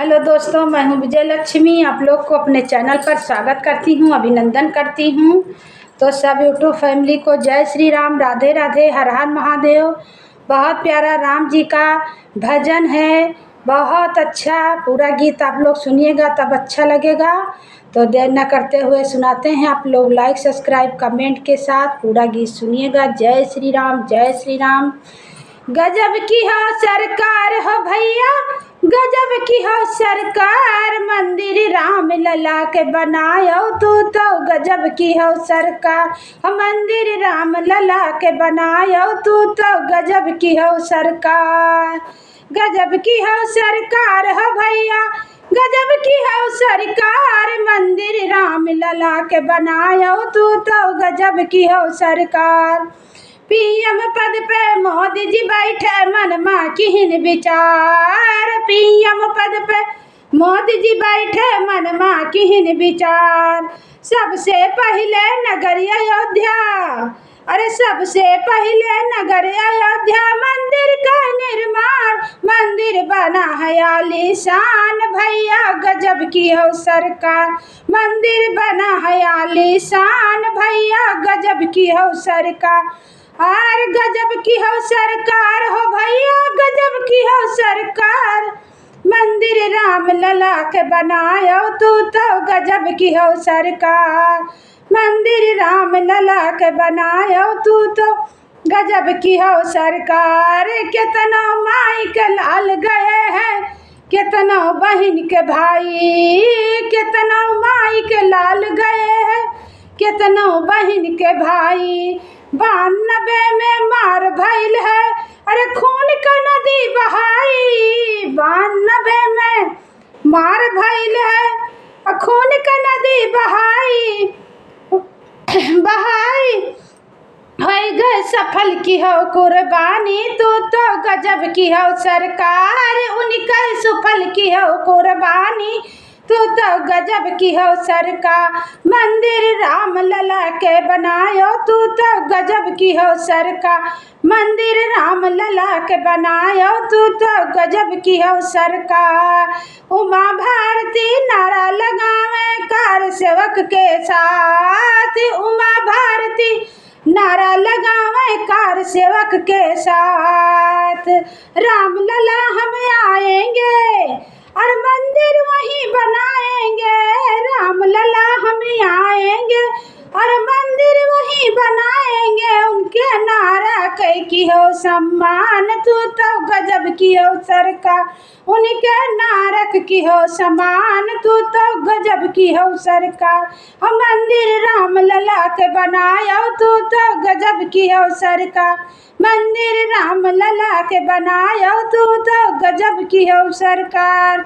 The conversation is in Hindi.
हेलो दोस्तों, मैं हूं विजय लक्ष्मी। आप लोग को अपने चैनल पर स्वागत करती हूं, अभिनंदन करती हूं। तो सब यूट्यूब फैमिली को जय श्री राम, राधे राधे, हर हर महादेव। बहुत प्यारा राम जी का भजन है, बहुत अच्छा। पूरा गीत आप लोग सुनिएगा तब अच्छा लगेगा। तो देर न करते हुए सुनाते हैं। आप लोग लाइक सब्सक्राइब कमेंट के साथ पूरा गीत सुनिएगा। जय श्री राम, जय श्री राम। गजब की हो सरकार हो भैया, गजब की हो सरकार, मंदिर राम लला के बनायो तू तो गजब की हो सरकार। मंदिर राम लला के बनायो तू तो गजब की हो सरकार। गजब की हो सरकार हो भैया, गजब की हो सरकार, मंदिर राम लला के बनायो तू तो गजब की हो सरकार। पीएम पद पे मोदी जी बैठे, मनमा किहिन विचार। पीएम पद पे मोदी जी बैठे, मनमा किहिन विचार। सबसे पहले नगर अयोध्या, अरे सबसे पहले नगर अयोध्या, मंदिर का निर्माण, मंदिर बना है आलीशान। भैया गजब की हो सरकार, मंदिर बना है आलीशान। भैया गजब की हो सरकार, और गजब की हो सरकार हो भैया, गजब की हो सरकार। मंदिर राम लला के बनायो तू तो गजब की हो सरकार। मंदिर राम लला के बनायो तू तो गजब की हो सरकार। कितना माई के लाल गए हैं, कितना बहन के भाई, कितना माई के लाल गए हैं, कितना बहन के भाई। 92 में मार भइल है, अरे खून का नदी बहाई। 92 में मार भइल है, खून का नदी बहाई बहाई। हो गए सफल की हो कुर्बानी, तू तो गजब की हो सरकार। उनका सफल की हो कुर्बानी, तू तो गजब की हो सरकार। मंदिर राम लला के बनायो तू तो गजब की हो सरकार। मंदिर राम लला के बनायो तू तो गजब की हो सरकार। उमा भारती नारा लगावे कार सेवक के साथ। उमा भारती नारा लगावे कार सेवक के साथ। राम लला हम आएंगे और मंदिर वहीं बनाएंगे। राम लला हम आएंगे और मंदिर वहीं बनाएंगे। उनके नारा की हो सम्मान, तू तो गजब की हो सरकार। उनके नारक की हो सम्मान, तू तो गजब की हो सरकार। हम मंदिर राम लला के बनायो तू तो गजब की हो सरकार। मंदिर राम लला के बनायो तू तो गजब की हो सरकार।